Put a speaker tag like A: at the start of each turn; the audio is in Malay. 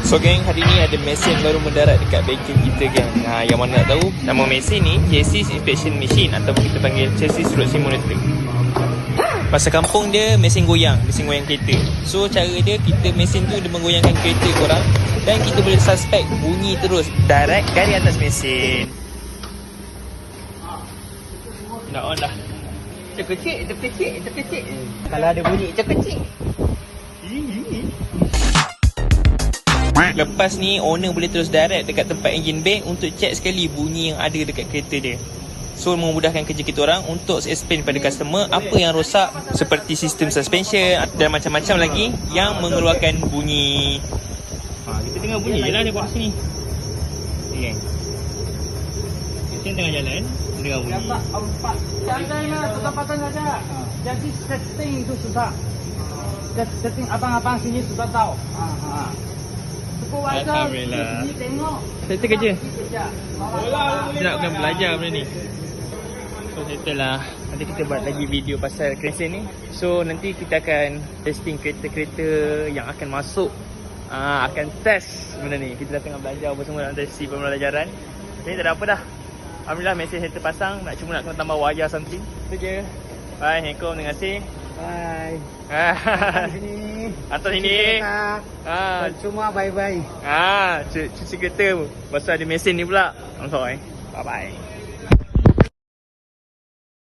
A: So geng, hari ni ada mesin baru mendarat dekat bengkel kita geng. Yang mana nak tahu, nama mesin ni Chassis Inspection Machine ataupun kita panggil Chassis Road Monitoring. Pasal kampung dia mesin goyang kereta. So cara dia, kita mesin tu dia menggoyangkan kereta korang dan kita boleh suspect bunyi terus direct dari atas mesin. Dah on dah.
B: Terkecil. Kalau ada bunyi terkecil.
A: Lepas ni owner boleh terus direct dekat tempat engine bay untuk check sekali bunyi yang ada dekat kereta dia. So memudahkan kerja kita orang untuk explain pada customer apa yang rosak, seperti sistem suspension dan macam-macam lagi yang mengeluarkan bunyi. Kita dengar bunyi je lah daripada sini. Okay. Kita tengah jalan, dengar bunyi.
B: Janganlah ketepatan saja. Jadi setting itu susah. Setting abang-abang sini sudah tahu.
A: Alhamdulillah. Settle kerja. Kita nak kena belajar benda ni. So settle lah. Nanti kita buat lagi video pasal kereta ni. So nanti kita akan testing kereta-kereta yang akan masuk, akan test benda ni. Kita dah tengah belajar apa semua dalam sesi pembelajaran. Jadi tak ada apa dah. Alhamdulillah mesin saya terpasang. Nak kena tambah wayar something. Itu je. Bye. Assalamualaikum. Terima kasih.
B: Bye. Sini.
A: Atas sini.
B: Semua bye-bye.
A: Cuci kereta. Pasal ada mesin ni pula. I'm sorry. Bye-bye.